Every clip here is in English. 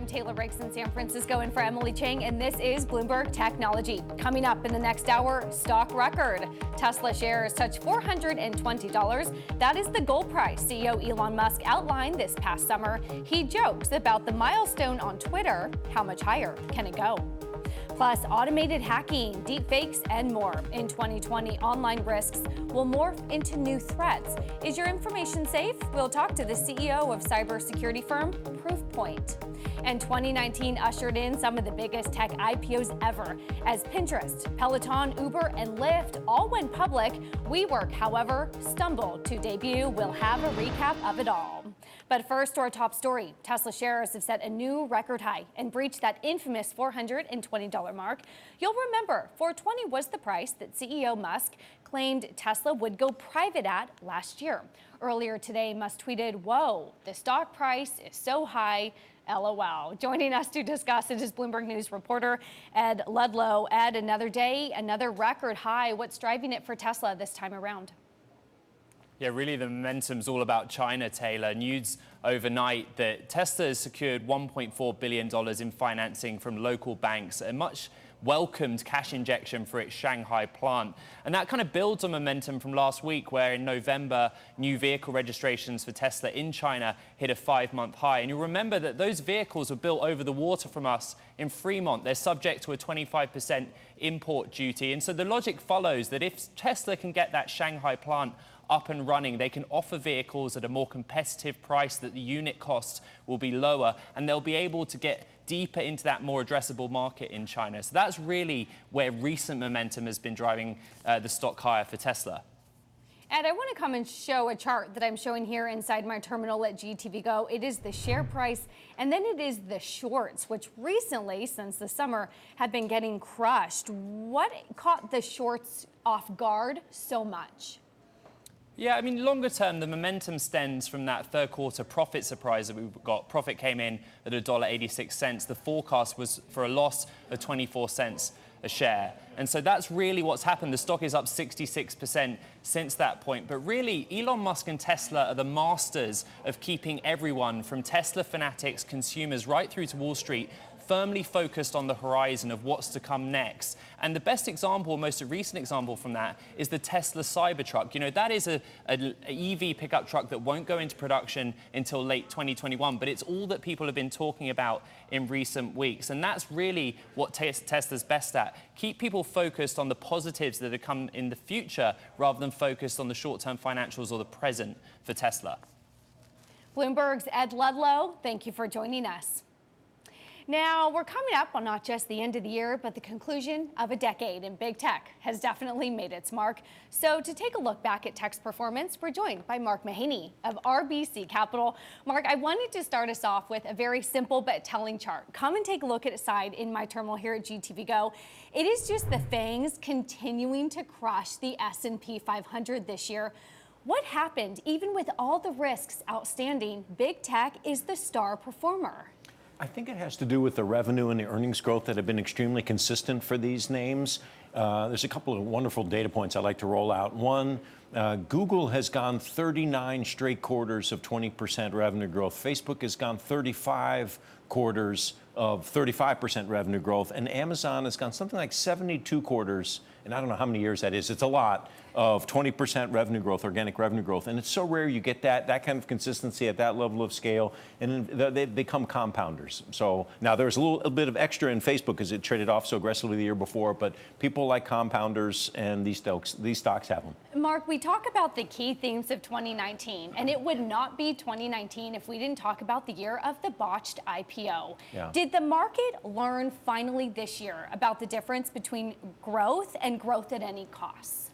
Taylor Riggs in San Francisco and for Emily Chang, and this is Bloomberg Technology. Coming up in the next hour, stock record. Tesla shares touch $420. That is the goal price CEO Elon Musk outlined this past summer. He jokes about the milestone on Twitter. How much higher can it go? Plus, automated hacking, deepfakes, and more. In 2020, online risks will morph into new threats. Is your information safe? We'll talk to the CEO of cybersecurity firm Proofpoint. And 2019 ushered in some of the biggest tech IPOs ever, as Pinterest, Peloton, Uber, and Lyft all went public. Wework, however, stumbled to debut. We'll have a recap of it all. But first, to our top story. Tesla shares have set a new record high and breached that infamous $420 mark. You'll remember, $420 was the price that CEO Musk claimed Tesla would go private at last year. Earlier today, Musk tweeted, "Whoa, the stock price is so high, LOL." Joining us to discuss it is Bloomberg News reporter Ed Ludlow. Ed, another day, another record high. What's driving it for Tesla this time around? Yeah, really the momentum's all about China, Taylor. News overnight that Tesla has secured $1.4 billion in financing from local banks, a much welcomed cash injection for its Shanghai plant. And that kind of builds on momentum from last week, where in November, new vehicle registrations for Tesla in China hit a 5-month high. And you'll remember that those vehicles were built over the water from us in Fremont. They're subject to a 25% import duty. And so the logic follows that if Tesla can get that Shanghai plant up and running, they can offer vehicles at a more competitive price, that the unit cost will be lower, and they'll be able to get deeper into that more addressable market in China. So that's really where recent momentum has been driving the stock higher for Tesla. Ed, I want to come and show a chart that I'm showing here inside my terminal at GTV Go. It is the share price, and then it is the shorts, which recently, since the summer, have been getting crushed. What caught the shorts off guard so much? Yeah, I mean, longer term, the momentum stems from that third quarter profit surprise that we got. Profit came in at $1.86. The forecast was for a loss of 24 cents a share. And so that's really what's happened. The stock is up 66% since that point. But really, Elon Musk and Tesla are the masters of keeping everyone, from Tesla fanatics, consumers, right through to Wall Street, firmly focused on the horizon of what's to come next. And the best example, most recent example from that, is the Tesla Cybertruck. You know, that is a EV pickup truck that won't go into production until late 2021, but it's all that people have been talking about in recent weeks. And that's really what Tesla's best at. Keep people focused on the positives that are come in the future, rather than focused on the short-term financials or the present for Tesla. Bloomberg's Ed Ludlow, thank you for joining us. Now, we're coming up on not just the end of the year, but the conclusion of a decade, and big tech has definitely made its mark. So to take a look back at tech's performance, we're joined by Mark Mahaney of RBC Capital. Mark, I wanted to start us off with a very simple but telling chart. Come and take a look at its side in my terminal here at GTV Go. It is just the FANGs continuing to crush the S&P 500 this year. What happened? Even with all the risks outstanding, big tech is the star performer. I think it has to do with the revenue and the earnings growth that have been extremely consistent for these names. There's a couple of wonderful data points I'd like to roll out. One, Google has gone 39 straight quarters of 20% revenue growth. Facebook has gone 35 quarters of 35% revenue growth. And Amazon has gone something like 72 quarters, and I don't know how many years that is. It's a lot, of 20% revenue growth, organic revenue growth. And it's so rare you get that kind of consistency at that level of scale, and they become compounders. So now there's a little bit of extra in Facebook because it traded off so aggressively the year before, but people like compounders, and these stocks have them. Mark, we talk about the key themes of 2019, and it would not be 2019 if we didn't talk about the year of the botched IPO. Yeah. Did the market learn finally this year about the difference between growth and growth at any cost?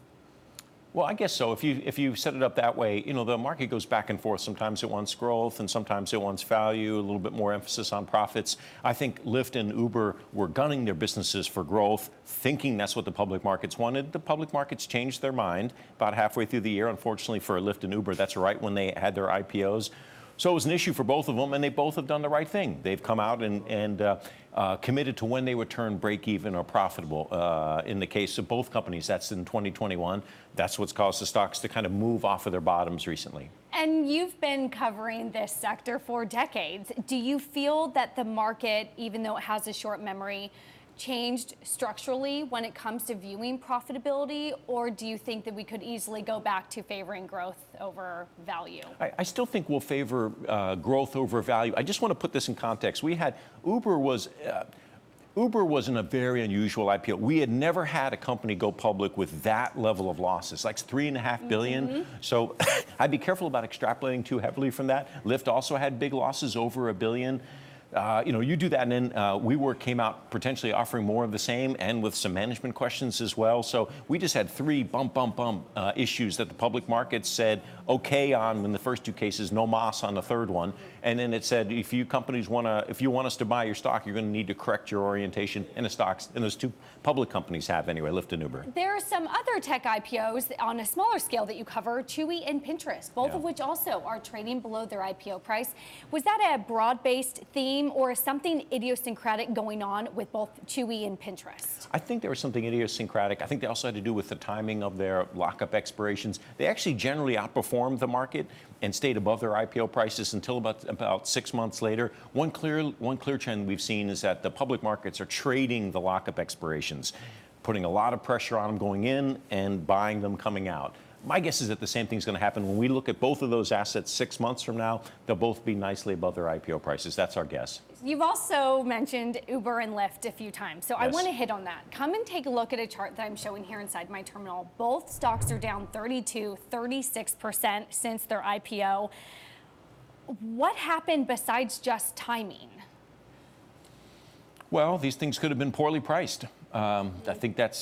Well, I guess so. If you set it up that way, you know, the market goes back and forth. Sometimes it wants growth, and sometimes it wants value, a little bit more emphasis on profits. I think Lyft and Uber were gunning their businesses for growth, thinking that's what the public markets wanted. The public markets changed their mind about halfway through the year. Unfortunately for Lyft and Uber, that's right when they had their IPOs. So it was an issue for both of them, and they both have done the right thing. They've come out and committed to when they would turn break-even or profitable. In the case of both companies, that's in 2021. That's what's caused the stocks to kind of move off of their bottoms recently. And you've been covering this sector for decades. Do you feel that the market, even though it has a short memory, changed structurally when it comes to viewing profitability, or do you think that we could easily go back to favoring growth over value? I still think we'll favor growth over value. I just want to put this in context. We had Uber was in a very unusual IPO. We had never had a company go public with that level of losses, like $3.5 billion. So I'd be careful about extrapolating too heavily from that. Lyft also had big losses over $1 billion. You do that, and then Wework came out potentially offering more of the same, and with some management questions as well. So we just had three bump issues that the public market said okay on in the first two cases, no mas on the third one, and then it said if you want us to buy your stock, you're going to need to correct your orientation in the stocks, and those two public companies have anyway, Lyft and Uber. There are some other tech IPOs on a smaller scale that you cover, Chewy and Pinterest, both of which also are trading below their IPO price. Was that a broad-based theme, or is something idiosyncratic going on with both Chewy and Pinterest? I think there was something idiosyncratic. I think they also had to do with the timing of their lockup expirations. They actually generally outperformed the market and stayed above their IPO prices until about 6 months later. One clear trend we've seen is that the public markets are trading the lockup expirations, putting a lot of pressure on them going in and buying them coming out. My guess is that the same thing's going to happen when we look at both of those assets 6 months from now. They'll both be nicely above their IPO prices. That's our guess. You've also mentioned Uber and Lyft a few times, so Yes. I want to hit on that. Come and take a look at a chart that I'm showing here inside my terminal. Both stocks are down 36% since their IPO. What happened besides just timing? Well, these things could have been poorly priced. I think that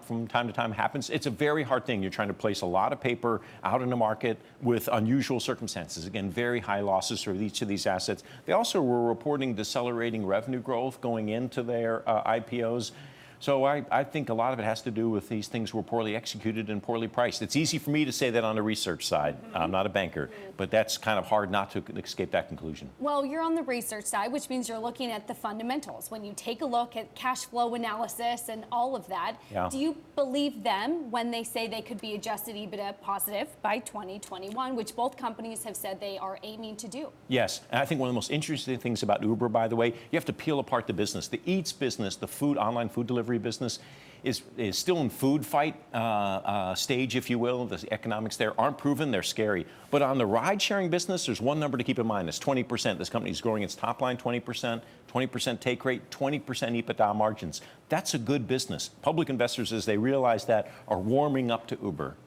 from time to time happens. It's a very hard thing. You're trying to place a lot of paper out in the market with unusual circumstances. Again, very high losses for each of these assets. They also were reporting decelerating revenue growth going into their IPOs. So I think a lot of it has to do with these things were poorly executed and poorly priced. It's easy for me to say that on the research side. I'm not a banker, but that's kind of hard not to escape that conclusion. Well, you're on the research side, which means you're looking at the fundamentals. When you take a look at cash flow analysis and all of that, do you believe them when they say they could be adjusted EBITDA positive by 2021, which both companies have said they are aiming to do? Yes, and I think one of the most interesting things about Uber, by the way, you have to peel apart the business. The Eats business, the online food delivery business, is still in food fight stage, if you will. The economics there aren't proven, they're scary. But on the ride-sharing business, there's one number to keep in mind. It's 20%. This company is growing its top line 20%, 20% take rate, 20% EBITDA margins. That's a good business. Public investors, as they realize that, are warming up to Uber.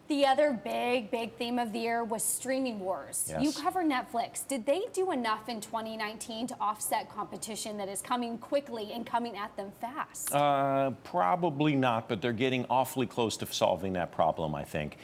The other big theme of the year was streaming wars. Yes. You cover Netflix. Did they do enough in 2019 to offset competition that is coming quickly and coming at them fast? Probably not, but they're getting awfully close to solving that problem, I think.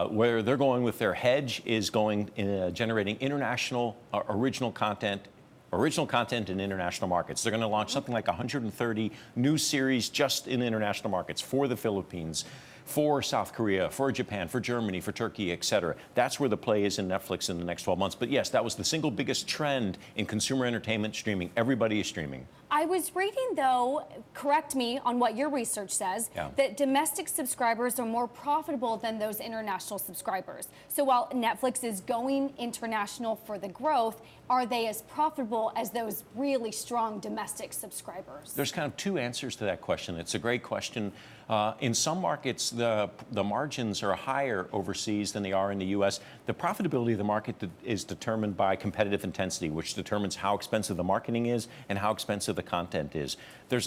Where they're going with their hedge is generating international original content in international markets. They're going to launch something like 130 new series just in international markets for the Philippines, for South Korea, for Japan, for Germany, for Turkey, et cetera. That's where the play is in Netflix in the next 12 months. But yes, that was the single biggest trend in consumer entertainment streaming. Everybody is streaming. I was reading, though, correct me on what your research says, that domestic subscribers are more profitable than those international subscribers. So while Netflix is going international for the growth, are they as profitable as those really strong domestic subscribers? There's kind of two answers to that question. It's a great question. In some markets, the margins are higher overseas than they are in the U.S. The profitability of the market is determined by competitive intensity, which determines how expensive the marketing is and how expensive the content is. There's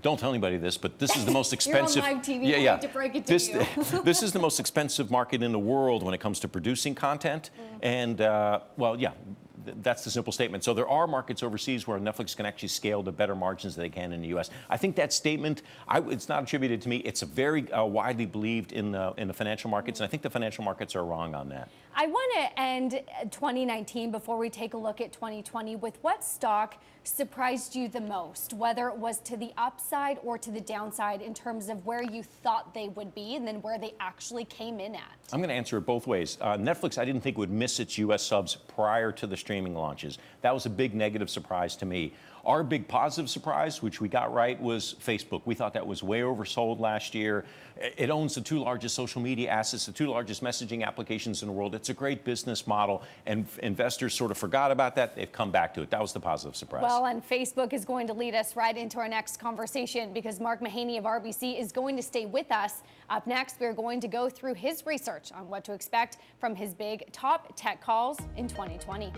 don't tell anybody this, but this is the most expensive. You're on live TV. I hate to break it to you. This is the most expensive market in the world when it comes to producing content. And that's the simple statement. So there are markets overseas where Netflix can actually scale to better margins than they can in the U.S. I think that statement, it's not attributed to me. It's a very widely believed in the financial markets, and I think the financial markets are wrong on that. I want to end 2019 before we take a look at 2020 with what stock surprised you the most, whether it was to the upside or to the downside in terms of where you thought they would be and then where they actually came in at. I'm going to answer it both ways. Netflix, I didn't think would miss its U.S. subs prior to the streaming launches. That was a big negative surprise to me. Our big positive surprise, which we got right, was Facebook. We thought that was way oversold last year. It owns the two largest social media assets, the two largest messaging applications in the world. It's a great business model, and investors sort of forgot about that. They've come back to it. That was the positive surprise. Well, and Facebook is going to lead us right into our next conversation because Mark Mahaney of RBC is going to stay with us. Up next, we're going to go through his research on what to expect from his big top tech calls in 2020.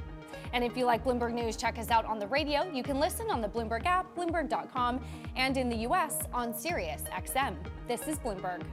And if you like Bloomberg News, check us out on the radio. You can listen on the Bloomberg app, Bloomberg.com, and in the U.S. on Sirius XM. This is Bloomberg.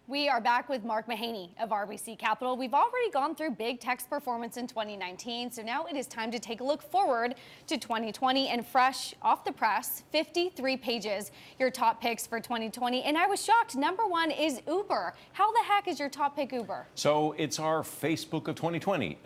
We are back with Mark Mahaney of RBC Capital. We've already gone through big tech's performance in 2019, so now it is time to take a look forward to 2020 and fresh off the press, 53 pages, your top picks for 2020. And I was shocked. Number one is Uber. How the heck is your top pick Uber? So it's our Facebook of 2020.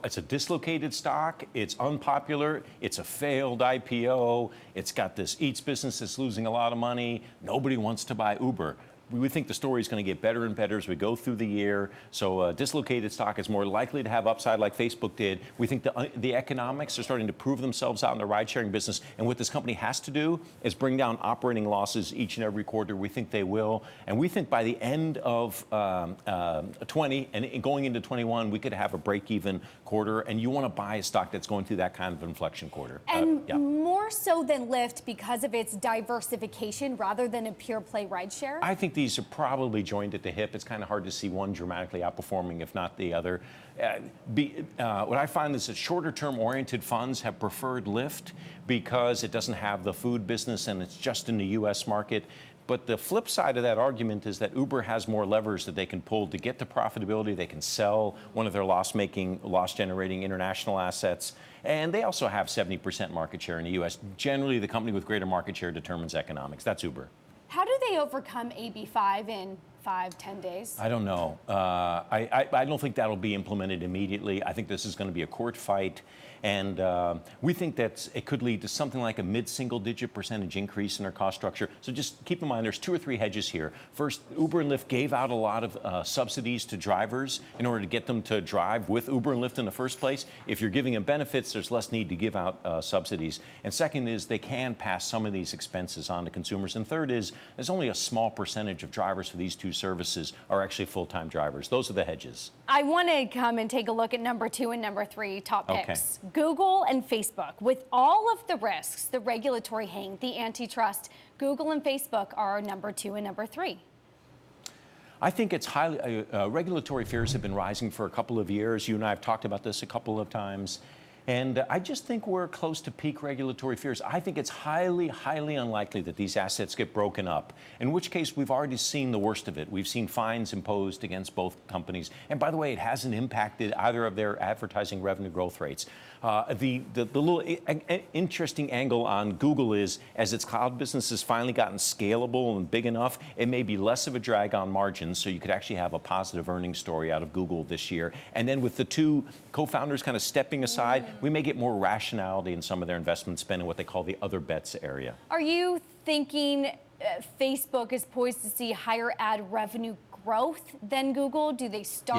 It's a dislocated stock. It's unpopular. It's a failed IPO. It's got this Eats business that's losing a lot of money. Nobody wants to buy Uber. We think the story is going to get better and better as we go through the year. So dislocated stock is more likely to have upside like Facebook did. We think the economics are starting to prove themselves out in the ride-sharing business. And what this company has to do is bring down operating losses each and every quarter. We think they will. And we think by the end of 20 and going into 21, we could have a break-even quarter. And you want to buy a stock that's going through that kind of inflection quarter. And more so than Lyft because of its diversification rather than a pure play rideshare? I think these are probably joined at the hip. It's kind of hard to see one dramatically outperforming, if not the other. What I find is that shorter-term oriented funds have preferred Lyft because it doesn't have the food business and it's just in the U.S. market. But the flip side of that argument is that Uber has more levers that they can pull to get to profitability. They can sell one of their loss-generating international assets. And they also have 70% market share in the U.S. Generally, the company with greater market share determines economics. That's Uber. How do they overcome AB5 in 5-10 days? I don't know. I don't think that'll be implemented immediately. I think this is going to be a court fight. And we think that it could lead to something like a mid-single-digit percentage increase in our cost structure. So just keep in mind, there's 2 or 3 hedges here. First, Uber and Lyft gave out a lot of subsidies to drivers in order to get them to drive with Uber and Lyft in the first place. If you're giving them benefits, there's less need to give out subsidies. And second is they can pass some of these expenses on to consumers. And third is there's only a small percentage of drivers for these two services are actually full-time drivers. Those are the hedges. I want to come and take a look at number 2 and number 3 top picks. Okay. Google and Facebook. With all of the risks, the regulatory hang, the antitrust, Google and Facebook are number 2 and number 3. I think it's highly, regulatory fears have been rising for a couple of years. You and I have talked about this a couple of times. And I just think we're close to peak regulatory fears. I think it's highly, highly unlikely that these assets get broken up, in which case we've already seen the worst of it. We've seen fines imposed against both companies. And by the way, it hasn't impacted either of their advertising revenue growth rates. The little interesting angle on Google is, as its cloud business has finally gotten scalable and big enough, it may be less of a drag on margins, so you could actually have a positive earnings story out of Google this year. And then with the two co-founders kind of stepping aside, we may get more rationality in some of their investment spend in what they call the other bets area. Are you thinking Facebook is poised to see higher ad revenue growth than Google? Do they start?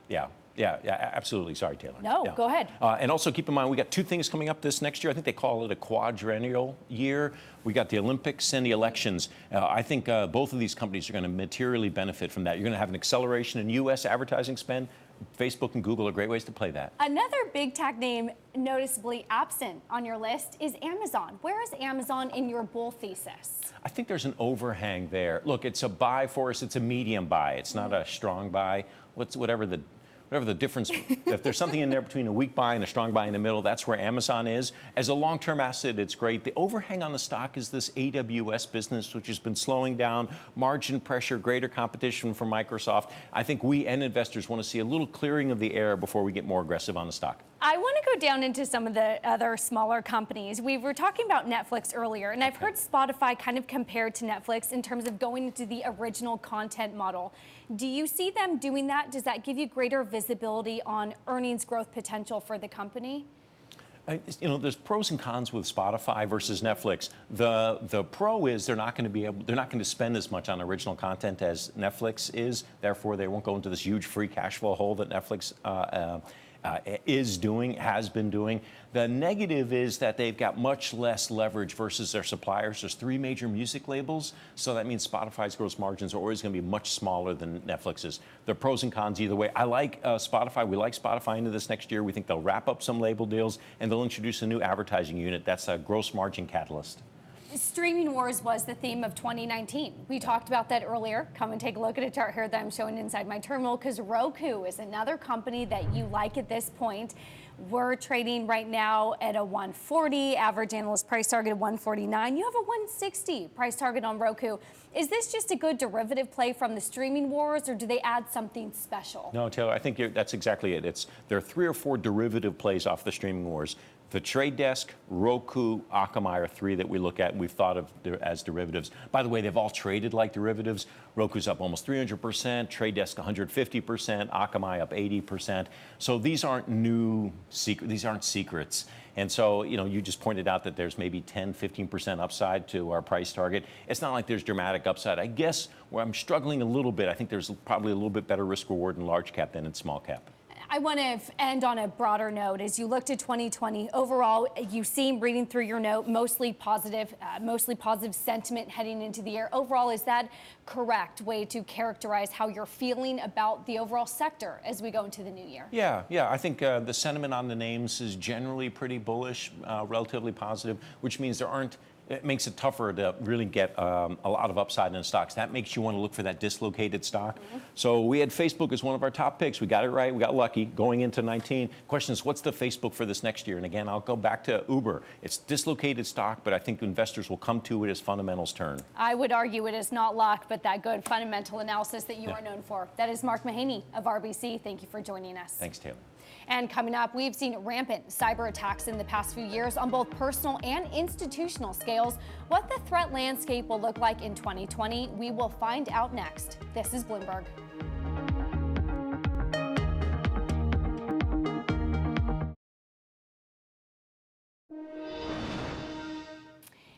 Yes. Yeah, absolutely. Sorry, Taylor. No, yeah. Go ahead. And also keep in mind, we got 2 things coming up this next year. I think they call it a quadrennial year. We got the Olympics and the elections. I think both of these companies are going to materially benefit from that. You're going to have an acceleration in U.S. advertising spend. Facebook and Google are great ways to play that. Another big tech name noticeably absent on your list is Amazon. Where is Amazon in your bull thesis? I think there's an overhang there. Look, it's a buy for us. It's a medium buy. It's not a strong buy. Whatever the whatever the difference, if there's something in there between a weak buy and a strong buy in the middle, that's where Amazon is. As a long-term asset, it's great. The overhang on the stock is this AWS business, which has been slowing down, margin pressure, greater competition from Microsoft. I think we and investors want to see a little clearing of the air before we get more aggressive on the stock. I want to go down into some of the other smaller companies. We were talking about Netflix earlier, and I've heard Spotify kind of compared to Netflix in terms of going into the original content model. Do you see them doing that? Does that give you greater visibility on earnings growth potential for the company? There's pros and cons with Spotify versus Netflix. The pro is they're not going to spend as much on original content as Netflix is. Therefore, they won't go into this huge free cash flow hole that Netflix has been doing. The negative is that they've got much less leverage versus their suppliers. There's 3 major music labels, so that means Spotify's gross margins are always going to be much smaller than Netflix's. There are pros and cons either way. I like Spotify. We like Spotify into this next year. We think they'll wrap up some label deals, and they'll introduce a new advertising unit. That's a gross margin catalyst. Streaming wars was the theme of 2019. We talked about that earlier. Come and take a look at a chart here that I'm showing inside my terminal, because Roku is another company that you like at this point. We're trading right now at a 140, average analyst price target of 149. You have a 160 price target on Roku. Is this just a good derivative play from the streaming wars, or do they add something special? No, Taylor, I think that's exactly it. There are 3 or 4 derivative plays off the streaming wars. The Trade Desk, Roku, Akamai are 3 that we look at and we've thought of as derivatives. By the way, they've all traded like derivatives. Roku's up almost 300%, Trade Desk 150%, Akamai up 80%. So these aren't these aren't secrets. And so, you just pointed out that there's maybe 10, 15% upside to our price target. It's not like there's dramatic upside. I guess where I'm struggling a little bit, I think there's probably a little bit better risk reward in large cap than in small cap. I want to end on a broader note. As you look to 2020, overall, you seem, reading through your note, mostly positive sentiment heading into the year. Overall, is that correct way to characterize how you're feeling about the overall sector as we go into the new year? Yeah. I think the sentiment on the names is generally pretty bullish, relatively positive, which means it makes it tougher to really get a lot of upside in stocks. That makes you want to look for that dislocated stock. Mm-hmm. So we had Facebook as one of our top picks. We got it right. We got lucky going into 19. Question is, what's the Facebook for this next year? And again, I'll go back to Uber. It's dislocated stock, but I think investors will come to it as fundamentals turn. I would argue it is not luck, but that good fundamental analysis that you are known for. That is Mark Mahaney of RBC. Thank you for joining us. Thanks, Taylor. And coming up, we've seen rampant cyber attacks in the past few years on both personal and institutional scales. What the threat landscape will look like in 2020, we will find out next. This is Bloomberg.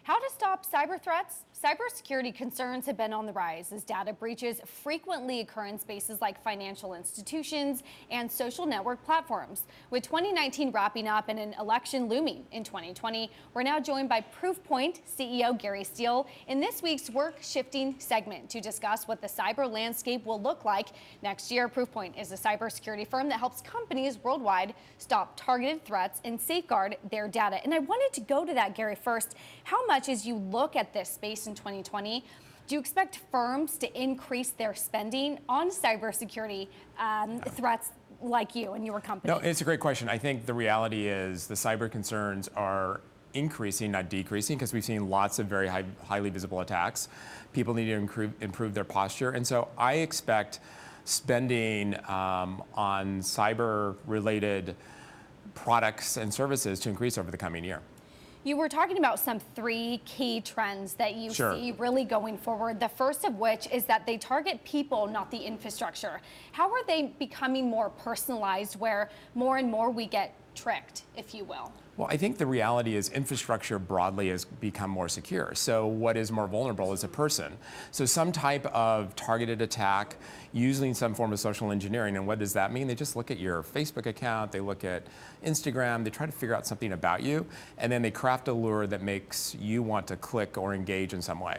How to stop cyber threats? Cybersecurity concerns have been on the rise as data breaches frequently occur in spaces like financial institutions and social network platforms. With 2019 wrapping up and an election looming in 2020, we're now joined by Proofpoint CEO Gary Steele in this week's Work Shifting segment to discuss what the cyber landscape will look like next year. Proofpoint is a cybersecurity firm that helps companies worldwide stop targeted threats and safeguard their data. And I wanted to go to that, Gary, first. How much, as you look at this space in 2020, do you expect firms to increase their spending on cybersecurity threats like you and your company? No, it's a great question. I think the reality is the cyber concerns are increasing, not decreasing, because we've seen lots of very highly visible attacks. People need to improve their posture. And so I expect spending on cyber-related products and services to increase over the coming year. You were talking about some 3 key trends that you see really going forward. The first of which is that they target people, not the infrastructure. How are they becoming more personalized, where more and more we get tricked, if you will? Well, I think the reality is infrastructure broadly has become more secure. So what is more vulnerable is a person. So some type of targeted attack using some form of social engineering. And what does that mean? They just look at your Facebook account, they look at Instagram, they try to figure out something about you, and then they craft a lure that makes you want to click or engage in some way.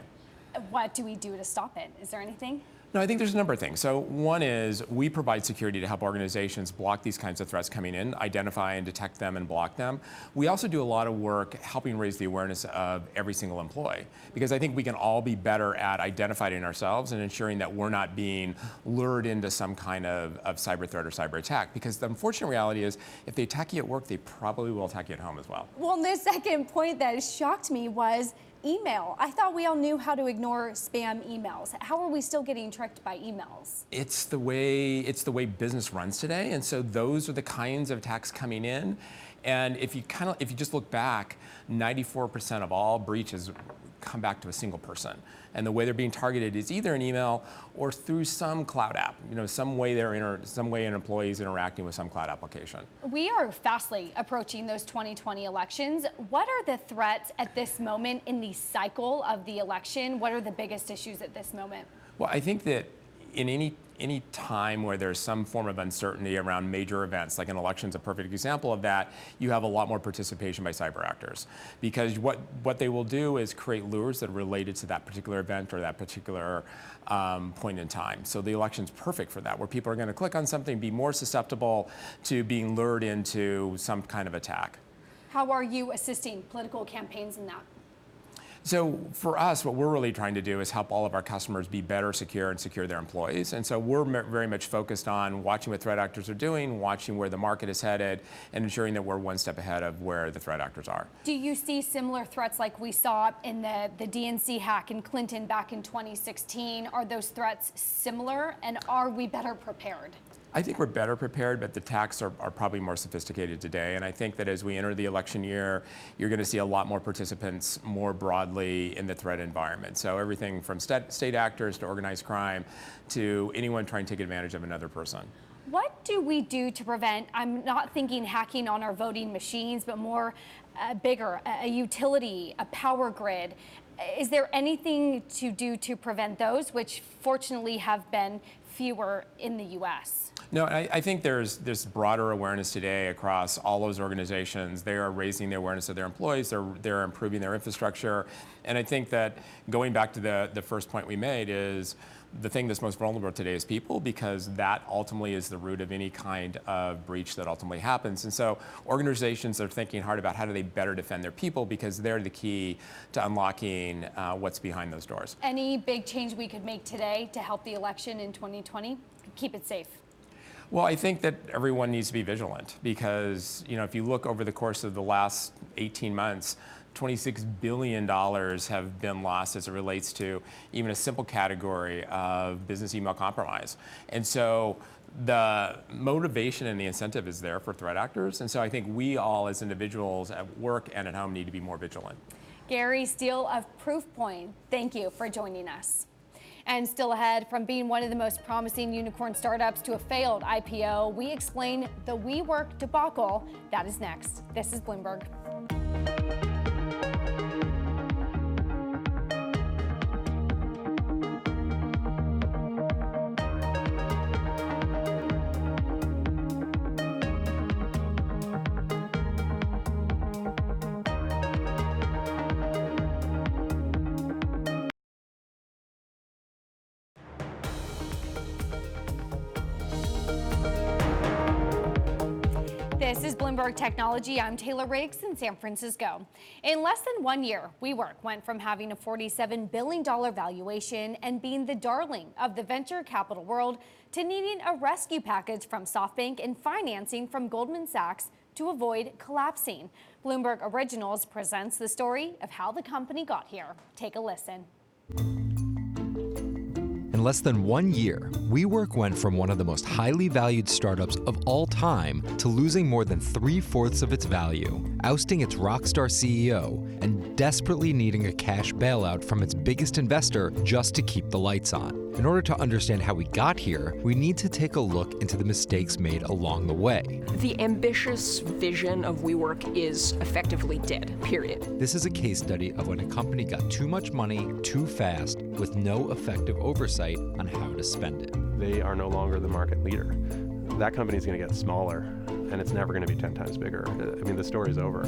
What do we do to stop it? Is there anything? No, I think there's a number of things. So one is we provide security to help organizations block these kinds of threats coming in, identify and detect them and block them. We also do a lot of work helping raise the awareness of every single employee, because I think we can all be better at identifying ourselves and ensuring that we're not being lured into some kind of cyber threat or cyber attack. Because the unfortunate reality is if they attack you at work, they probably will attack you at home as well. Well, the second point that shocked me was email. I thought we all knew how to ignore spam emails. How are we still getting tricked by emails? It's the way business runs today, and so those are the kinds of attacks coming in. And if you just look back, 94% of all breaches come back to a single person. And the way they're being targeted is either an email or through some cloud app. Some way an employee is interacting with some cloud application. We are fastly approaching those 2020 elections. What are the threats at this moment in the cycle of the election? What are the biggest issues at this moment? Well, I think that in any time where there's some form of uncertainty around major events, like an election is a perfect example of that, you have a lot more participation by cyber actors. Because what they will do is create lures that are related to that particular event or that particular point in time. So the election's perfect for that, where people are going to click on something, be more susceptible to being lured into some kind of attack. How are you assisting political campaigns in that? So for us, what we're really trying to do is help all of our customers be better secure and secure their employees. And so we're very much focused on watching what threat actors are doing, watching where the market is headed, and ensuring that we're one step ahead of where the threat actors are. Do you see similar threats like we saw in the DNC hack in Clinton back in 2016? Are those threats similar, and are we better prepared? I think we're better prepared, but the attacks are probably more sophisticated today. And I think that as we enter the election year, you're going to see a lot more participants more broadly in the threat environment. So everything from state actors to organized crime to anyone trying to take advantage of another person. What do we do to prevent, I'm not thinking hacking on our voting machines, but more bigger, a utility, a power grid? Is there anything to do to prevent those, which fortunately have been fewer in the U.S.? No, I think there's broader awareness today across all those organizations. They are raising the awareness of their employees. They're improving their infrastructure. And I think that going back to the first point we made is the thing that's most vulnerable today is people, because that ultimately is the root of any kind of breach that ultimately happens. And so organizations are thinking hard about how do they better defend their people, because they're the key to unlocking what's behind those doors. Any big change we could make today to help the election in 2020? Keep it safe. Well, I think that everyone needs to be vigilant, because if you look over the course of the last 18 months, $26 billion have been lost as it relates to even a simple category of business email compromise. And so the motivation and the incentive is there for threat actors. And so I think we all as individuals at work and at home need to be more vigilant. Gary Steele of Proofpoint, thank you for joining us. And still ahead, from being one of the most promising unicorn startups to a failed IPO, we explain the Wework debacle. That is next. This is Bloomberg. This is Bloomberg Technology. I'm Taylor Riggs in San Francisco. In less than 1 year, Wework went from having a $47 billion valuation and being the darling of the venture capital world to needing a rescue package from SoftBank and financing from Goldman Sachs to avoid collapsing. Bloomberg Originals presents the story of how the company got here. Take a listen. In less than 1 year, Wework went from one of the most highly valued startups of all time to losing more than 3/4 of its value, ousting its rockstar CEO, and desperately needing a cash bailout from its biggest investor just to keep the lights on. In order to understand how we got here, we need to take a look into the mistakes made along the way. The ambitious vision of Wework is effectively dead, period. This is a case study of when a company got too much money too fast with no effective oversight on how to spend it. They are no longer the market leader. That company is going to get smaller, and it's never going to be 10 times bigger. I mean, the story's over.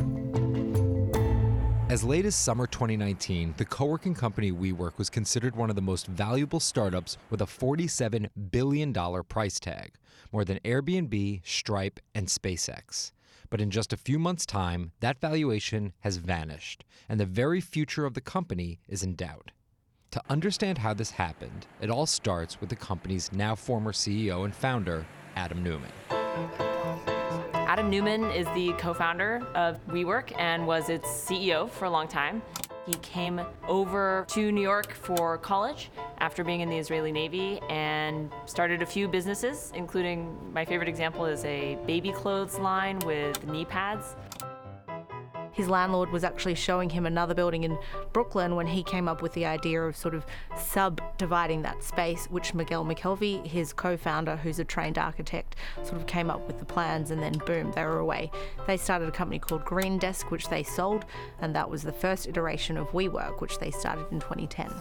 As late as summer 2019, the co-working company Wework was considered one of the most valuable startups with a $47 billion price tag, more than Airbnb, Stripe, and SpaceX. But in just a few months' time, that valuation has vanished, and the very future of the company is in doubt. To understand how this happened, it all starts with the company's now former CEO and founder, Adam Newman. Adam Newman is the co-founder of Wework and was its CEO for a long time. He came over to New York for college after being in the Israeli Navy and started a few businesses, including, my favorite example is a baby clothes line with knee pads. His landlord was actually showing him another building in Brooklyn when he came up with the idea of sort of subdividing that space, which Miguel McKelvey, his co-founder, who's a trained architect, sort of came up with the plans, and then boom, they were away. They started a company called Green Desk, which they sold, and that was the first iteration of Wework, which they started in 2010.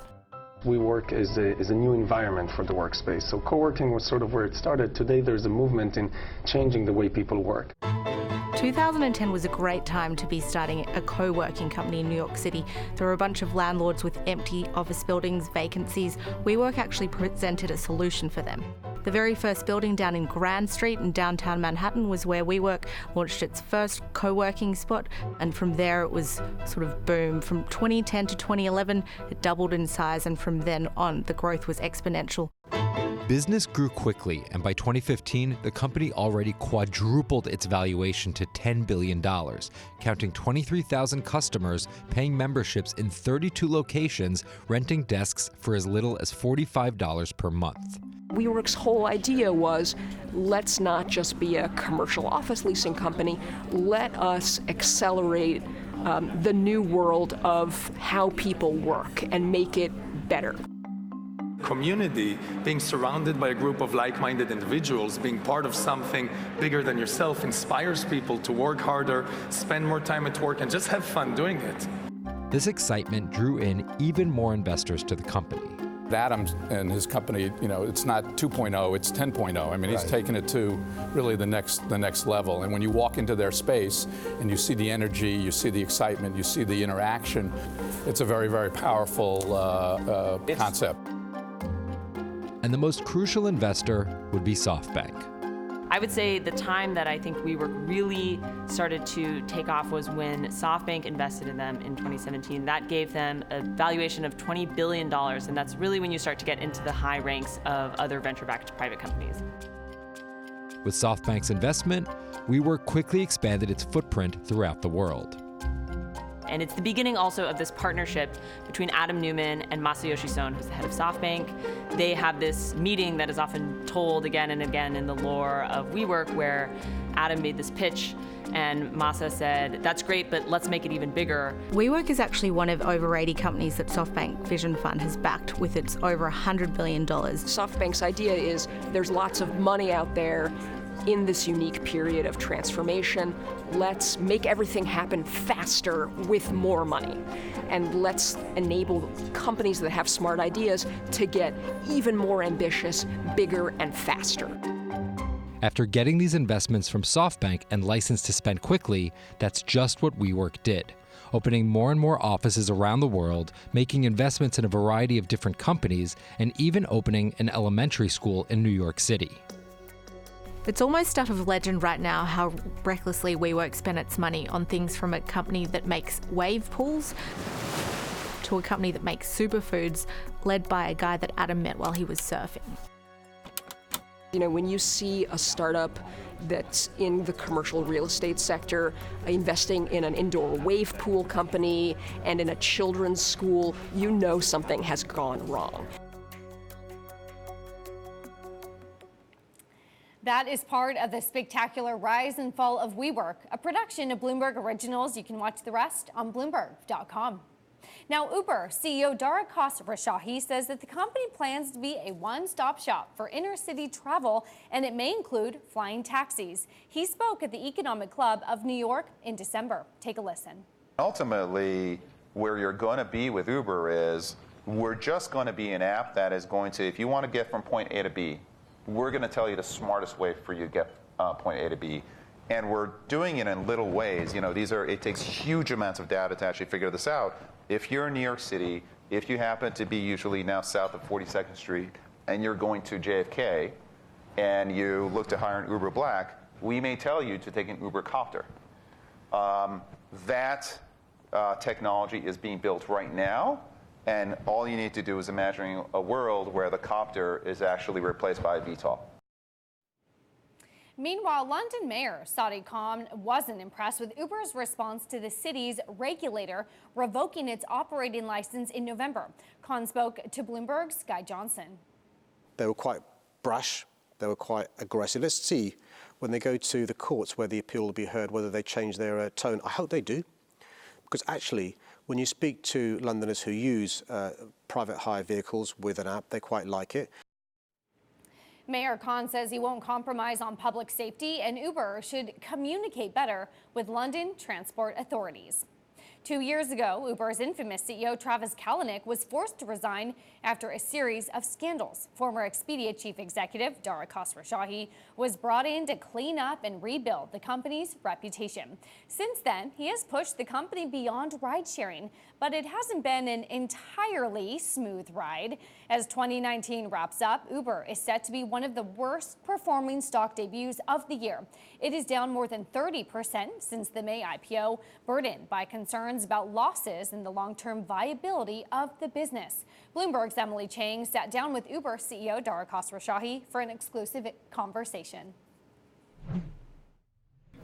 WeWork is a new environment for the workspace. So co-working was sort of where it started. Today there's a movement in changing the way people work. 2010 was a great time to be starting a co-working company in New York City. There were a bunch of landlords with empty office buildings, vacancies. WeWork actually presented a solution for them. The very first building down in Grand Street in downtown Manhattan was where WeWork launched its first co-working spot, and from there it was sort of boom. From 2010 to 2011, it doubled in size, and from then on, the growth was exponential. Business grew quickly, and by 2015, the company already quadrupled its valuation to $10 billion, counting 23,000 customers, paying memberships in 32 locations, renting desks for as little as $45 per month. WeWork's whole idea was, let's not just be a commercial office leasing company, let us accelerate the new world of how people work and make it better. Community, being surrounded by a group of like-minded individuals, being part of something bigger than yourself, inspires people to work harder, spend more time at work, and just have fun doing it. This excitement drew in even more investors to the company. Adam and his company, it's not 2.0, it's 10.0. I mean, he's taken it to really the next level. And when you walk into their space and you see the energy, you see the excitement, you see the interaction, it's a very, very powerful concept. And the most crucial investor would be SoftBank. I would say the time that I think WeWork really started to take off was when SoftBank invested in them in 2017. That gave them a valuation of $20 billion, and that's really when you start to get into the high ranks of other venture-backed private companies. With SoftBank's investment, WeWork quickly expanded its footprint throughout the world. And it's the beginning also of this partnership between Adam Newman and Masayoshi Son, who's the head of SoftBank. They have this meeting that is often told again and again in the lore of WeWork, where Adam made this pitch and Masa said, that's great, but let's make it even bigger. WeWork is actually one of over 80 companies that SoftBank Vision Fund has backed with its over $100 billion. SoftBank's idea is there's lots of money out there in this unique period of transformation. Let's make everything happen faster with more money. And let's enable companies that have smart ideas to get even more ambitious, bigger, and faster. After getting these investments from SoftBank and licensed to spend quickly, that's just what WeWork did, opening more and more offices around the world, making investments in a variety of different companies, and even opening an elementary school in New York City. It's almost stuff of legend right now how recklessly WeWork spent its money on things from a company that makes wave pools to a company that makes superfoods, led by a guy that Adam met while he was surfing. When you see a startup that's in the commercial real estate sector, investing in an indoor wave pool company and in a children's school, you know something has gone wrong. That is part of the spectacular rise and fall of Wework, a production of Bloomberg Originals. You can watch the rest on Bloomberg.com. Now, Uber CEO Dara Khosrowshahi says that the company plans to be a one-stop shop for inner-city travel, and it may include flying taxis. He spoke at the Economic Club of New York in December. Take a listen. Ultimately, where you're going to be with Uber is we're just going to be an app that is going to, if you want to get from point A to B, we're going to tell you the smartest way for you to get point A to B. And we're doing it in little ways. It takes huge amounts of data to actually figure this out. If you're in New York City, if you happen to be usually now south of 42nd Street, and you're going to JFK, and you look to hire an Uber Black, we may tell you to take an Uber Copter. That technology is being built right now, and all you need to do is imagining a world where the copter is actually replaced by a VTOL. Meanwhile, London Mayor Sadiq Khan wasn't impressed with Uber's response to the city's regulator revoking its operating license in November. Khan spoke to Bloomberg's Guy Johnson. They were quite brash. They were quite aggressive. Let's see when they go to the courts where the appeal will be heard, whether they change their tone. I hope they do, because actually, when you speak to Londoners who use private hire vehicles with an app, they quite like it. Mayor Khan says he won't compromise on public safety, and Uber should communicate better with London transport authorities. 2 years ago, Uber's infamous CEO Travis Kalanick was forced to resign after a series of scandals. Former Expedia chief executive Dara Khosrowshahi was brought in to clean up and rebuild the company's reputation. Since then, he has pushed the company beyond ride-sharing, but it hasn't been an entirely smooth ride. As 2019 wraps up, Uber is set to be one of the worst-performing stock debuts of the year. It is down more than 30% since the May IPO, burdened by concerns about losses and the long-term viability of the business. Bloomberg's Emily Chang sat down with Uber CEO Dara Khosrowshahi for an exclusive conversation.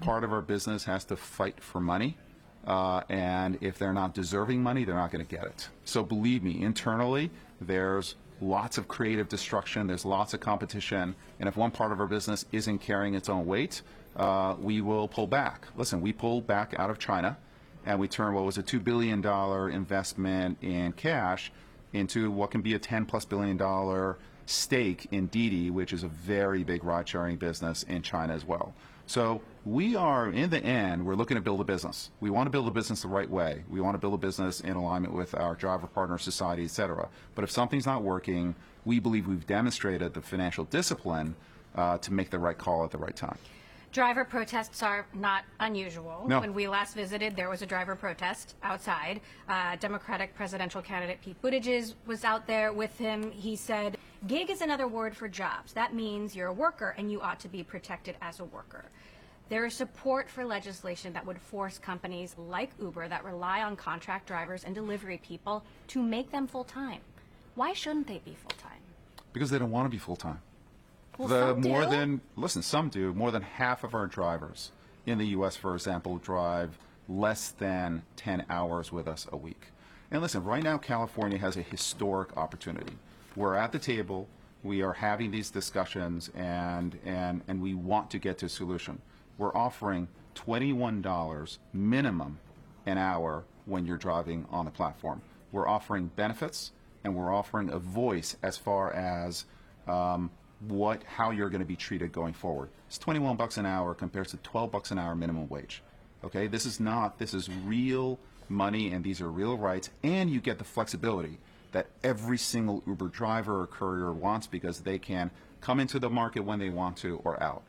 Part of our business has to fight for money, and if they're not deserving money, they're not going to get it. So believe me, internally, there's lots of creative destruction, there's lots of competition, and if one part of our business isn't carrying its own weight, we will pull back. Listen, we pulled back out of China, and we turned what was a $2 billion investment in cash into what can be a $10+ billion stake in Didi, which is a very big ride-sharing business in China as well. So we are, in the end, we're looking to build a business. We want to build a business the right way. We want to build a business in alignment with our driver partner society, et cetera. But if something's not working, we believe we've demonstrated the financial discipline to make the right call at the right time. Driver protests are not unusual. No. When we last visited, there was a driver protest outside. Democratic presidential candidate Pete Buttigieg was out there with him. He said, "Gig is another word for jobs. That means you're a worker and you ought to be protected as a worker." There is support for legislation that would force companies like Uber that rely on contract drivers and delivery people to make them full-time. Why shouldn't they be full-time? Because they don't want to be full-time. Well, some do. Some do. More than half of our drivers in the U.S., for example, drive less than 10 hours with us a week. And listen, right now, California has a historic opportunity. We're at the table, we are having these discussions, and we want to get to a solution. We're offering $21 minimum an hour when you're driving on the platform. We're offering benefits, and we're offering a voice as far as how you're going to be treated going forward. It's $21 an hour compared to $12 an hour minimum wage. Okay, this is real money, and these are real rights, and you get the flexibility that every single Uber driver or courier wants, because they can come into the market when they want to or out.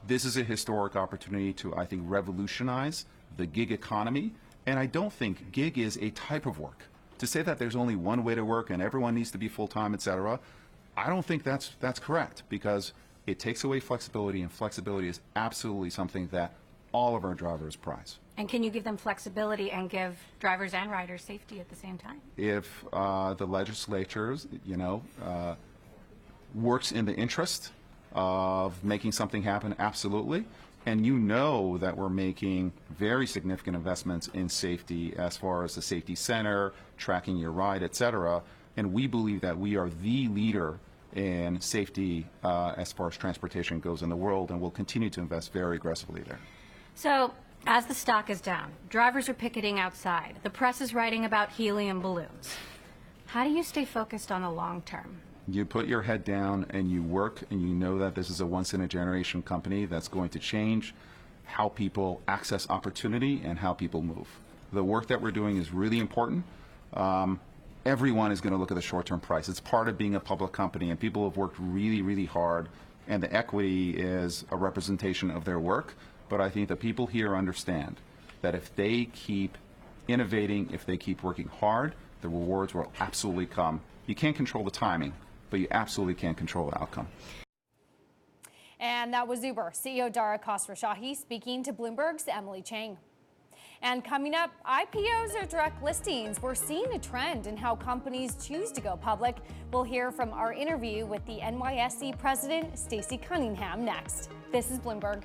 This is a historic opportunity to, I think, revolutionize the gig economy, and I don't think gig is a type of work. To say that there's only one way to work and everyone needs to be full-time, et cetera, I don't think that's correct, because it takes away flexibility, and flexibility is absolutely something that all of our drivers prize. And can you give them flexibility and give drivers and riders safety at the same time? If the legislature, works in the interest of making something happen, absolutely. And you know that we're making very significant investments in safety as far as the safety center, tracking your ride, et cetera. And we believe that we are the leader in safety as far as transportation goes in the world, and we'll continue to invest very aggressively there. So, as the stock is down, drivers are picketing outside, the press is writing about helium balloons. How do you stay focused on the long term? You put your head down and you work, and you know that this is a once-in-a-generation company that's going to change how people access opportunity and how people move. The work that we're doing is really important. Everyone is going to look at the short-term price. It's part of being a public company, and people have worked really, really hard, and the equity is a representation of their work. But I think the people here understand that if they keep innovating, if they keep working hard, the rewards will absolutely come. You can't control the timing, but you absolutely can control the outcome. And that was Uber CEO Dara Khosrowshahi speaking to Bloomberg's Emily Chang. And coming up, IPOs or direct listings. We're seeing a trend in how companies choose to go public. We'll hear from our interview with the NYSE president, Stacey Cunningham, next. This is Bloomberg.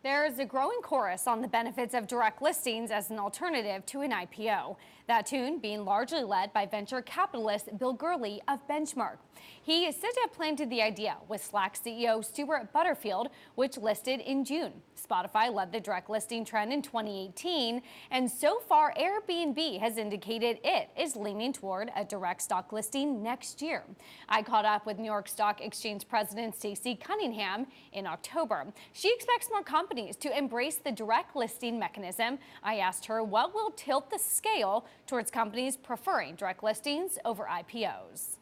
There is a growing chorus on the benefits of direct listings as an alternative to an IPO. That tune being largely led by venture capitalist Bill Gurley of Benchmark. He is said to have planted the idea with Slack CEO Stuart Butterfield, which listed in June. Spotify led the direct listing trend in 2018, and so far Airbnb has indicated it is leaning toward a direct stock listing next year. I caught up with New York Stock Exchange President Stacey Cunningham in October. She expects more companies to embrace the direct listing mechanism. I asked her what will tilt the scale towards companies preferring direct listings over IPOs.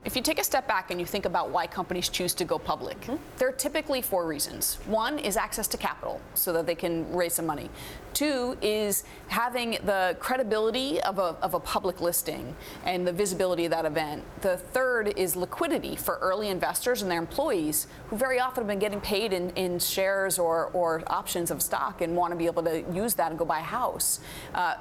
If you take a step back and you think about why companies choose to go public, there are typically 4 reasons. 1 is access to capital so that they can raise some money. 2 is having the credibility of a public listing and the visibility of that event. The 3rd is liquidity for early investors and their employees who very often have been getting paid in shares or options of stock and want to be able to use that and go buy a house.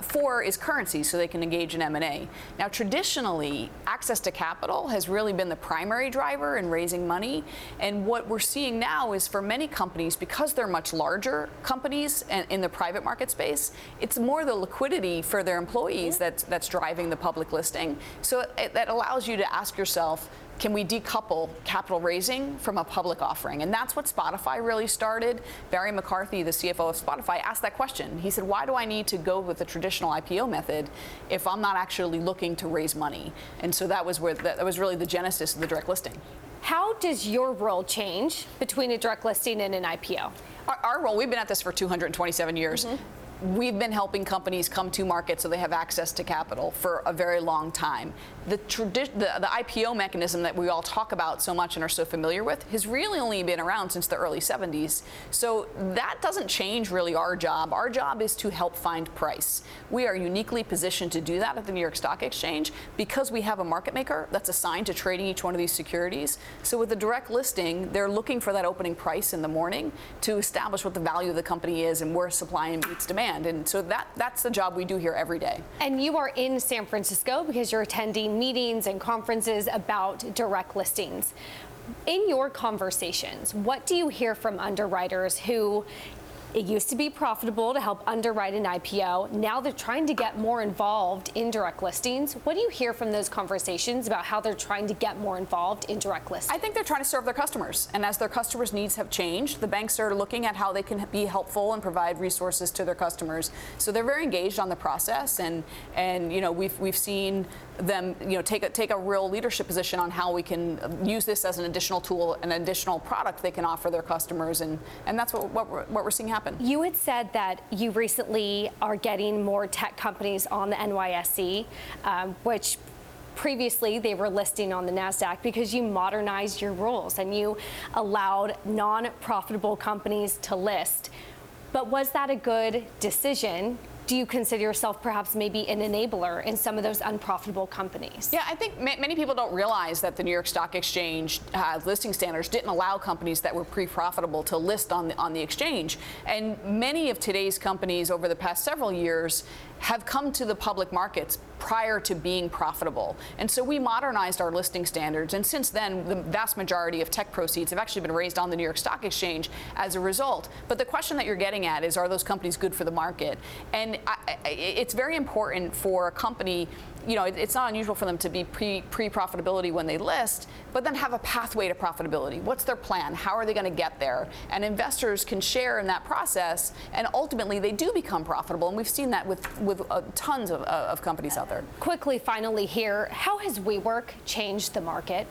4 is currency so they can engage in M&A. Now, traditionally, access to capital has really been the primary driver in raising money. And what we're seeing now is for many companies, because they're much larger companies and in the private market space, it's more the liquidity for their employees that's driving the public listing. So that allows you to ask yourself, can we decouple capital raising from a public offering? And that's what Spotify really started. Barry McCarthy, the CFO of Spotify, asked that question. He said, why do I need to go with the traditional IPO method if I'm not actually looking to raise money? And so that was really the genesis of the direct listing. How does your role change between a direct listing and an IPO? Our role, we've been at this for 227 years. We've been helping companies come to market so they have access to capital for a very long time. The IPO mechanism that we all talk about so much and are so familiar with has really only been around since the early 70s. So that doesn't change really our job. Our job is to help find price. We are uniquely positioned to do that at the New York Stock Exchange because we have a market maker that's assigned to trading each one of these securities. So with the direct listing, they're looking for that opening price in the morning to establish what the value of the company is and where supply meets demand. And so that's the job we do here every day. And you are in San Francisco because you're attending meetings and conferences about direct listings. In your conversations, what do you hear from underwriters who it used to be profitable to help underwrite an IPO. Now they're trying to get more involved in direct listings. What do you hear from those conversations about how they're trying to get more involved in direct listings? I think they're trying to serve their customers. And as their customers' needs have changed, the banks are looking at how they can be helpful and provide resources to their customers. So they're very engaged on the process. And you know, we've seen them, you know, take a real leadership position on how we can use this as an additional tool, an additional product they can offer their customers. And that's what we're seeing happen. You had said that you recently are getting more tech companies on the NYSE, which previously they were listing on the NASDAQ because you modernized your rules and you allowed non-profitable companies to list. But was that a good decision? Do you consider yourself perhaps maybe an enabler in some of those unprofitable companies? Yeah, I think many people don't realize that the New York Stock Exchange listing standards didn't allow companies that were pre-profitable to list on the exchange. And many of today's companies over the past several years have come to the public markets prior to being profitable. And so we modernized our listing standards. And since then, the vast majority of tech proceeds have actually been raised on the New York Stock Exchange as a result. But the question that you're getting at is, are those companies good for the market? And it's very important for a company, you know, it's not unusual for them to be pre-profitability when they list, but then have a pathway to profitability. What's their plan? How are they going to get there? And investors can share in that process, and ultimately they do become profitable. And we've seen that with tons of companies out there. Quickly, finally here, how has Wework changed the market?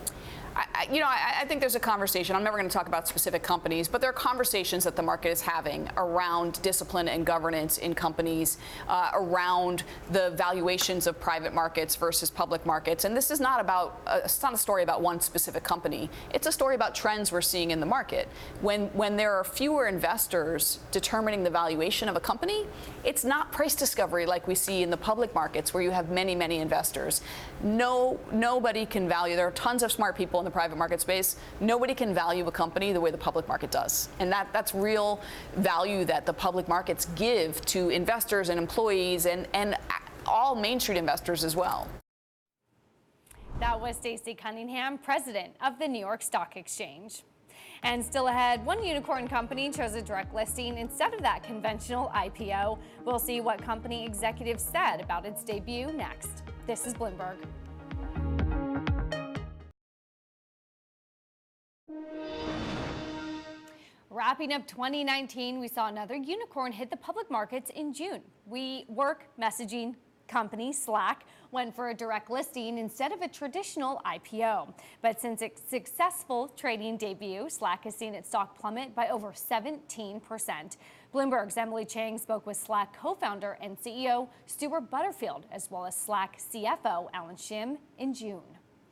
I think there's a conversation. I'm never going to talk about specific companies, but there are conversations that the market is having around discipline and governance in companies, around the valuations of private markets versus public markets. And this is not about, it's not a story about one specific company. It's a story about trends we're seeing in the market. When there are fewer investors determining the valuation of a company, it's not price discovery like we see in the public markets where you have many, many investors. Nobody can value. There are tons of smart people in the private market space. Nobody can value a company the way the public market does. And that's real value that the public markets give to investors and employees and all Main Street investors as well. That was Stacey Cunningham, president of the New York Stock Exchange. And still ahead, one unicorn company chose a direct listing instead of that conventional IPO. We'll see what company executives said about its debut next. This is Bloomberg. Wrapping up 2019, we saw another unicorn hit the public markets in June. Wework messaging company Slack went for a direct listing instead of a traditional IPO. But since its successful trading debut, Slack has seen its stock plummet by over 17%. Bloomberg's Emily Chang spoke with Slack co-founder and CEO Stuart Butterfield, as well as Slack CFO Alan Shim in June.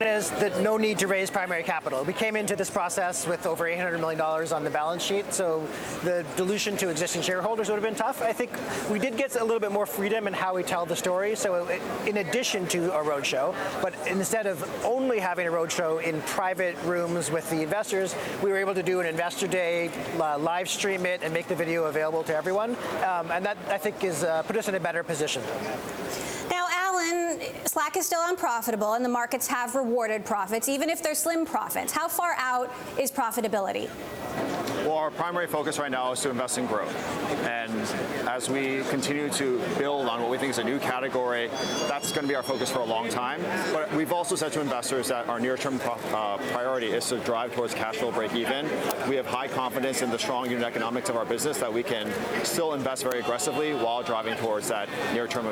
Is that no need to raise primary capital. We came into this process with over $800 million on the balance sheet, so the dilution to existing shareholders would have been tough. I think we did get a little bit more freedom in how we tell the story, so in addition to a roadshow, but instead of only having a roadshow in private rooms with the investors, we were able to do an investor day, live stream it, and make the video available to everyone, and that, I think, is put us in a better position. Now, Alan, Slack is still unprofitable, and the markets have rewarded profits, even if they're slim profits. How far out is profitability? Well, our primary focus right now is to invest in growth. And as we continue to build on what we think is a new category, that's going to be our focus for a long time. But we've also said to investors that our near-term priority is to drive towards cash flow break even. We have high confidence in the strong unit economics of our business that we can still invest very aggressively while driving towards that near-term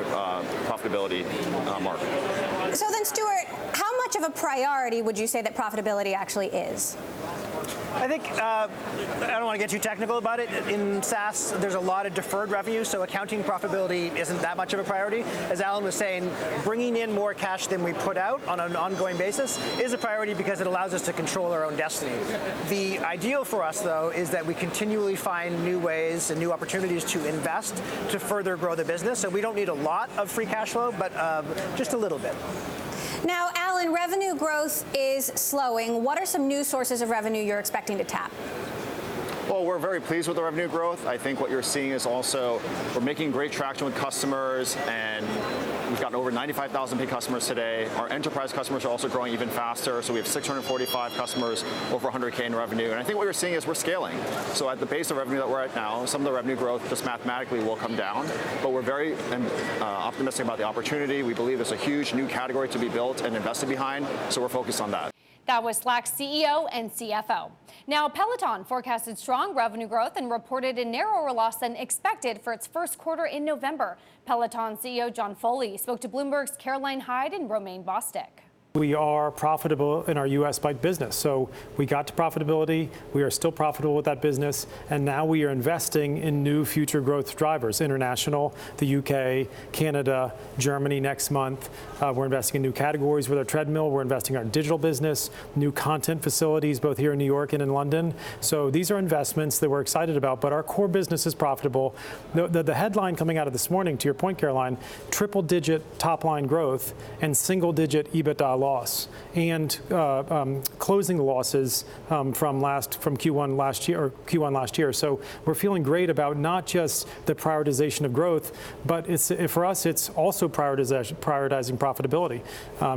profitability mark. So then, Stuart, how much of a priority would you say that profitability actually is? I think, I don't want to get too technical about it. In SaaS, there's a lot of deferred revenue, so accounting profitability isn't that much of a priority. As Alan was saying, bringing in more cash than we put out on an ongoing basis is a priority because it allows us to control our own destiny. The ideal for us, though, is that we continually find new ways and new opportunities to invest to further grow the business. So we don't need a lot of free cash flow, but just a little bit. Now, Alan, revenue growth is slowing. What are some new sources of revenue you're expecting to tap? Well, we're very pleased with the revenue growth. I think what you're seeing is also we're making great traction with customers, and we've gotten over 95,000 paid customers today. Our enterprise customers are also growing even faster, so we have 645 customers, over 100K in revenue. And I think what you're seeing is we're scaling. So at the base of revenue that we're at now, some of the revenue growth just mathematically will come down, but we're very optimistic about the opportunity. We believe there's a huge new category to be built and invested behind, so we're focused on that. That was Slack's CEO and CFO. Now, Peloton forecasted strong revenue growth and reported a narrower loss than expected for its first quarter in November. Peloton CEO John Foley spoke to Bloomberg's Caroline Hyde and Romaine Bostick. We are profitable in our U.S. bike business. So we got to profitability. We are still profitable with that business. And now we are investing in new future growth drivers, international, the U.K., Canada, Germany next month. We're investing in new categories with our treadmill. We're investing in our digital business, new content facilities, both here in New York and in London. So these are investments that we're excited about, but our core business is profitable. The headline coming out of this morning, to your point, Caroline, triple-digit top-line growth and single-digit EBITDA loss, and closing the losses from Q1 last year. So we're feeling great about not just the prioritization of growth, but for us, it's also prioritizing profitability.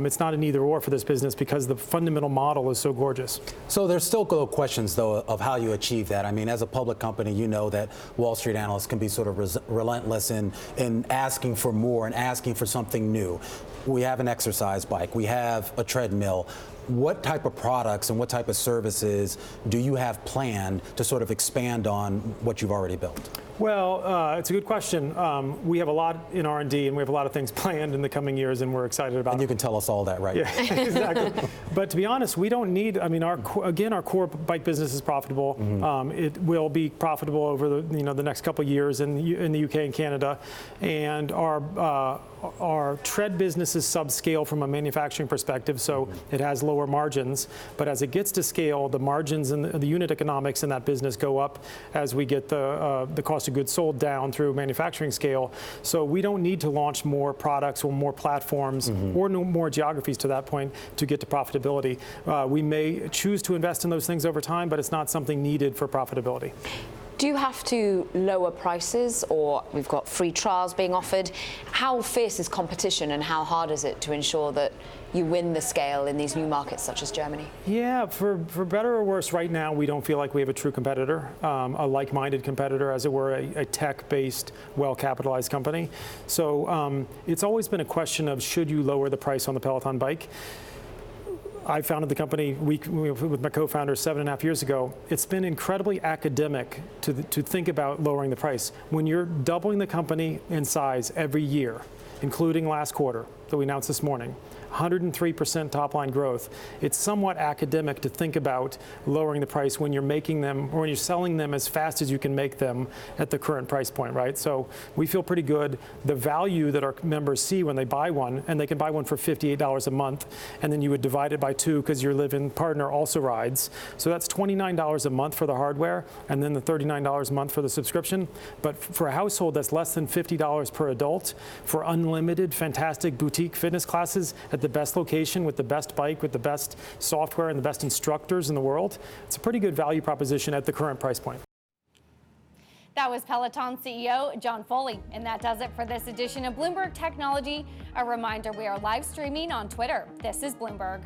It's not an either or for this business because the fundamental model is so gorgeous. So there's still questions, though, of how you achieve that. I mean, as a public company, you know that Wall Street analysts can be sort of relentless in asking for more and asking for something new. We have an exercise bike. We have a treadmill. what type of products and what type of services do you have planned to sort of expand on what you've already built? Well, it's a good question. We have a lot in R&D, and we have a lot of things planned in the coming years, and we're excited about it. And you can tell us all that, right? Yeah, exactly. But to be honest, we don't need, I mean, our core bike business is profitable. It will be profitable over the next couple of years in the UK and Canada. And our tread business is subscale from a manufacturing perspective, so it has lower margins. But as it gets to scale, the margins and the unit economics in that business go up as we get the cost of goods sold down through manufacturing scale. So we don't need to launch more products or more platforms or more geographies to that point to get to profitability. We may choose to invest in those things over time, but it's not something needed for profitability. Do you have to lower prices, or we've got free trials being offered? How fierce is competition, and how hard is it to ensure that you win the scale in these new markets such as Germany? Yeah, for better or worse, right now we don't feel like we have a true competitor, a like-minded competitor, as it were, a tech-based, well-capitalized company. So it's always been a question of should you lower the price on the Peloton bike? I founded the company with my co-founder 7.5 years ago. It's been incredibly academic to think about lowering the price. When you're doubling the company in size every year, including last quarter that we announced this morning, 103% top line growth, it's somewhat academic to think about lowering the price when you're making them, or when you're selling them as fast as you can make them at the current price point, right? So we feel pretty good. The value that our members see when they buy one, and they can buy one for $58 a month, and then you would divide it by 2 because your live-in partner also rides. So that's $29 a month for the hardware, and then the $39 a month for the subscription. But for a household, that's less than $50 per adult for unlimited, fantastic boutique fitness classes at the best location, with the best bike, with the best software and the best instructors in the world. It's a pretty good value proposition at the current price point. That was Peloton CEO John Foley. And that does it for this edition of Bloomberg Technology. A reminder, we are live streaming on Twitter. This is Bloomberg.